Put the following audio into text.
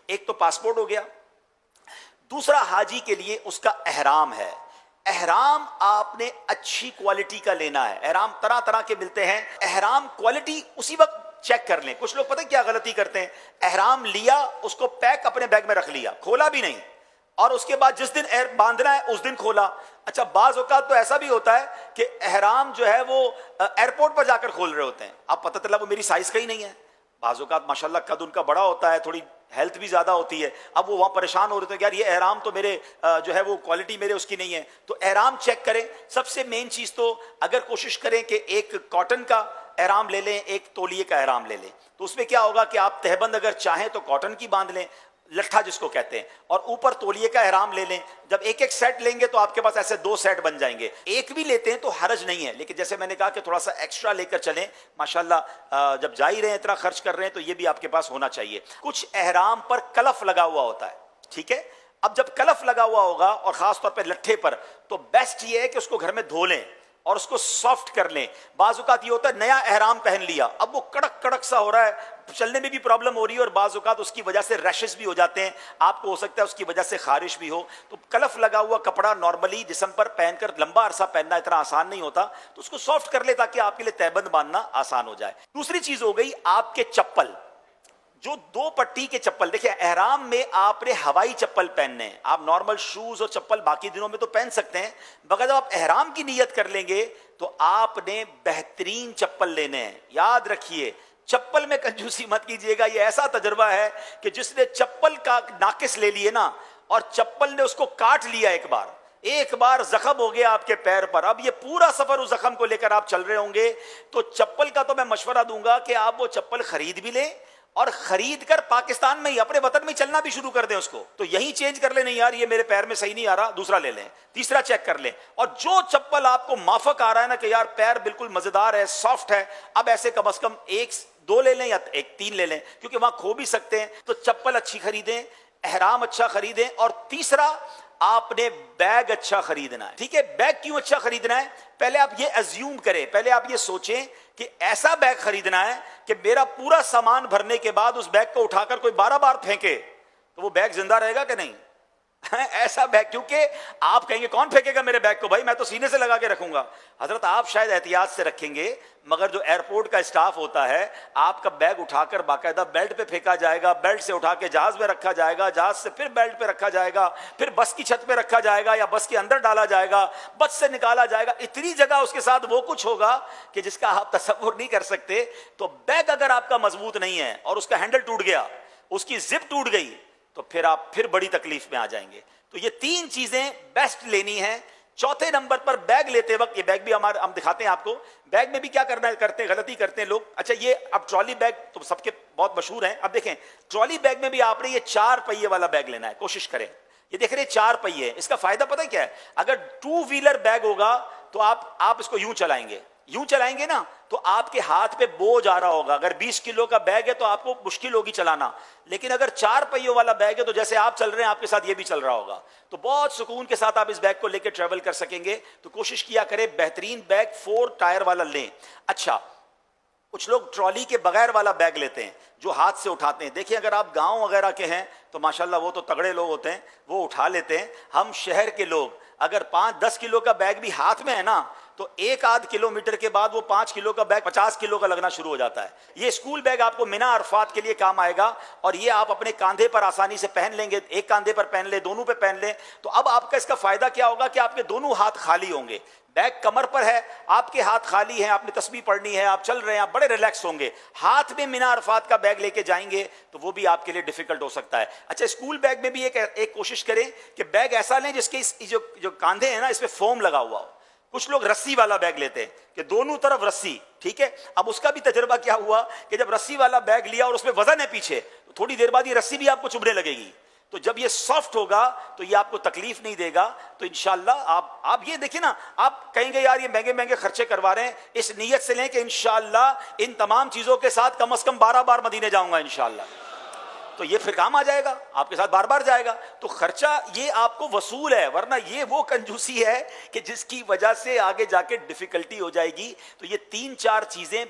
ایک تو پاسپورٹ ہو گیا، دوسرا حاجی کے لیے اس کا احرام ہے. احرام آپ نے اچھی کوالٹی کا لینا ہے. احرام طرح طرح کے ملتے ہیں، احرام کوالٹی اسی وقت چیک کر لیں. کچھ لوگ پتہ کیا غلطی کرتے ہیں، احرام لیا، اس کو پیک اپنے بیگ میں رکھ لیا، کھولا بھی نہیں، اور اس کے بعد جس دن باندھنا ہے اس دن کھولا. اچھا بعض اوقات تو ایسا بھی ہوتا ہے کہ احرام جو ہے وہ ایئرپورٹ پر جا کر کھول رہے ہوتے ہیں، اب پتہ چلا وہ میری سائز کا ہی نہیں ہے. بعض اوقات ماشاءاللہ قد ان کا بڑا ہوتا ہے، تھوڑی ہیلتھ بھی زیادہ ہوتی ہے، اب وہ وہاں پریشان ہو رہے تھے کہ یار یہ احرام تو میرے جو ہے وہ کوالٹی میرے اس کی نہیں ہے. تو احرام چیک کریں. سب سے مین چیز تو اگر کوشش کریں کہ ایک کاٹن کا احرام لے لیں، ایک تولیے کا احرام لے لیں. تو اس میں کیا ہوگا کہ آپ تہبند اگر چاہیں تو کاٹن کی باندھ لیں، لٹھا جس کو کہتے ہیں، اور اوپر تولیے کا احرام لے لیں. جب ایک ایک سیٹ لیں گے تو آپ کے پاس ایسے 2 سیٹ بن جائیں گے. ایک بھی لیتے ہیں تو حرج نہیں ہے، لیکن جیسے میں نے کہا کہ تھوڑا سا ایکسٹرا لے کر چلیں. ماشاءاللہ جب جا ہی رہے ہیں اتنا خرچ کر رہے ہیں تو یہ بھی آپ کے پاس ہونا چاہیے. کچھ احرام پر کلف لگا ہوا ہوتا ہے، ٹھیک ہے. اب جب کلف لگا ہوا ہوگا اور خاص طور پہ لٹھے پر، تو بیسٹ یہ ہے کہ اس کو گھر میں دھو لیں اور اس کو سافٹ کر لیں. بعض اوقات یہ ہوتا ہے نیا احرام پہن لیا، اب وہ کڑک کڑک سا ہو رہا ہے، چلنے میں بھی پرابلم ہو رہی ہے، اور بعض اوقات اس کی وجہ سے ریشز بھی ہو جاتے ہیں، آپ کو ہو سکتا ہے اس کی وجہ سے خارش بھی ہو. تو کلف لگا ہوا کپڑا نارملی جسم پر پہن کر لمبا عرصہ پہننا اتنا آسان نہیں ہوتا، تو اس کو سافٹ کر لے تاکہ آپ کے لیے تہبند باندھنا آسان ہو جائے. دوسری چیز ہو گئی آپ کے چپل، جو 2 پٹی کے چپل. دیکھیں احرام میں آپ نے ہوائی چپل پہننے ہیں، آپ نارمل شوز اور چپل باقی دنوں میں تو پہن سکتے ہیں، مگر جب آپ احرام کی نیت کر لیں گے تو آپ نے بہترین چپل لینے ہیں. یاد رکھیے چپل میں کنجوسی مت کیجیے گا. یہ ایسا تجربہ ہے کہ جس نے چپل کا ناقص لے لیے نا، اور چپل نے اس کو کاٹ لیا، ایک بار زخم ہو گیا آپ کے پیر پر، اب یہ پورا سفر اس زخم کو لے کر آپ چل رہے ہوں گے. تو چپل کا تو میں مشورہ دوں گا کہ آپ وہ چپل خرید بھی لیں، اور خرید کر پاکستان میں ہی اپنے وطن میں چلنا بھی شروع کر دیں اس کو. تو یہی چینج کر لیں، نہیں یار یہ میرے پیر میں صحیح نہیں آ رہا، دوسرا لے لیں. تیسرا چیک کر لیں. اور جو چپل آپ کو مافق آ رہا ہے نا کہ یار پیر بالکل مزیدار ہے، سافٹ ہے، اب ایسے کم از کم 1-2 لے لیں یا 1-3 لے لیں، کیونکہ وہاں کھو بھی سکتے ہیں. تو چپل اچھی خریدیں، احرام اچھا خریدیں. اور تیسرا آپ نے بیگ اچھا خریدنا ہے. ٹھیک ہے، بیگ کیوں اچھا خریدنا ہے؟ پہلے آپ یہ ایزیوم کریں، پہلے آپ یہ سوچیں کہ ایسا بیگ خریدنا ہے کہ میرا پورا سامان بھرنے کے بعد اس بیگ کو اٹھا کر کوئی 12 بار پھینکے تو وہ بیگ زندہ رہے گا کہ نہیں. ایسا بیگ، کیونکہ آپ کہیں گے کون پھینکے گا میرے بیگ کو، بھائی میں تو سینے سے لگا کے رکھوں گا. حضرت آپ شاید احتیاط سے رکھیں گے، مگر جو ایئرپورٹ کا اسٹاف ہوتا ہے آپ کا بیگ اٹھا کر باقاعدہ بیلٹ پہ پھینکا جائے گا، بیلٹ سے اٹھا کے جہاز میں رکھا جائے گا، جہاز سے پھر بیلٹ پہ رکھا جائے گا، پھر بس کی چھت پہ رکھا جائے گا یا بس کے اندر ڈالا جائے گا، بس سے نکالا جائے گا. اتنی جگہ اس کے ساتھ وہ کچھ ہوگا کہ جس کا آپ تصور نہیں کر سکتے. تو بیگ اگر آپ کا مضبوط نہیں ہے اور اس کا ہینڈل ٹوٹ گیا، اس کی زپ ٹوٹ گئی، تو پھر آپ پھر بڑی تکلیف میں آ جائیں گے. تو یہ 3 چیزیں بیسٹ لینی ہیں. چوتھے نمبر پر بیگ لیتے وقت، یہ بیگ بھی ہم دکھاتے ہیں آپ کو. بیگ میں بھی کیا کرتے ہیں، غلطی کرتے ہیں لوگ. اچھا یہ اب ٹرالی بیگ تو سب کے بہت مشہور ہیں. اب دیکھیں ٹرالی بیگ میں بھی آپ نے یہ 4 پہیے والا بیگ لینا ہے. کوشش کریں، یہ دیکھ رہے 4 پہیے. اس کا فائدہ پتہ کیا ہے؟ اگر 2 ویلر بیگ ہوگا تو آپ اس کو یوں چلائیں گے نا تو آپ کے ہاتھ پہ بوجھ آ رہا ہوگا. اگر 20 کلو کا بیگ ہے تو آپ کو مشکل ہوگی چلانا، لیکن اگر 4 پہیوں والا بیگ ہے تو جیسے آپ چل رہے ہیں آپ کے ساتھ یہ بھی چل رہا ہوگا، تو بہت سکون کے ساتھ آپ اس بیگ کو لے کے ٹریول کر سکیں گے. تو کوشش کیا کریں بہترین بیگ 4 ٹائر والا لیں. اچھا کچھ لوگ ٹرالی کے بغیر والا بیگ لیتے ہیں جو ہاتھ سے اٹھاتے ہیں. دیکھیں اگر آپ گاؤں وغیرہ کے ہیں تو ماشاءاللہ وہ تو تگڑے لوگ ہوتے ہیں، وہ اٹھا لیتے ہیں. ہم شہر کے لوگ اگر 5-10 کلو کا بیگ بھی ہاتھ میں ہے نا تو 1-8 کلومیٹر کے بعد وہ 5 کلو کا بیگ 50 کلو کا لگنا شروع ہو جاتا ہے. یہ اسکول بیگ آپ کو مینا عرفات کے لیے کام آئے گا، اور یہ آپ اپنے کاندھے پر آسانی سے پہن لیں گے. ایک کاندھے پر پہن لیں، دونوں پہ پہن لیں. تو اب آپ کا اس کا فائدہ کیا ہوگا کہ آپ کے دونوں ہاتھ خالی ہوں گے. بیگ کمر پر ہے، آپ کے ہاتھ خالی ہیں، آپ نے تسبیح پڑھنی ہے، آپ چل رہے ہیں، آپ بڑے ریلیکس ہوں گے. ہاتھ میں مینا عرفات کا بیگ لے کے جائیں گے تو وہ بھی آپ کے لیے ڈیفیکلٹ ہو سکتا ہے. اچھا اسکول بیگ میں بھی ایک کوشش کریں کہ بیگ ایسا لیں جس کے جو کاندھے ہیں نا اس پہ فوم لگا ہوا ہو. کچھ لوگ رسی والا بیگ لیتے ہیں کہ دونوں طرف رسی. ٹھیک ہے، اب اس کا بھی تجربہ کیا ہوا کہ جب رسی والا بیگ لیا اور اس میں وزن ہے پیچھے، تو تھوڑی دیر بعد یہ رسی بھی آپ کو چبھنے لگے گی. تو جب یہ سافٹ ہوگا تو یہ آپ کو تکلیف نہیں دے گا. تو انشاءاللہ آپ یہ دیکھیں نا، آپ کہیں گے یار یہ مہنگے مہنگے خرچے کروا رہے ہیں، اس نیت سے لیں کہ انشاءاللہ ان تمام چیزوں کے ساتھ کم از کم 12 بار مدینے جاؤں گا انشاءاللہ. تو یہ پھر کام آ جائے گا، آپ کے ساتھ بار بار جائے گا. تو خرچہ یہ آپ کو وصول ہے، ورنہ یہ وہ کنجوسی ہے کہ جس کی وجہ سے آگے جا کے ڈیفیکلٹی ہو جائے گی. تو یہ 3-4 چیزیں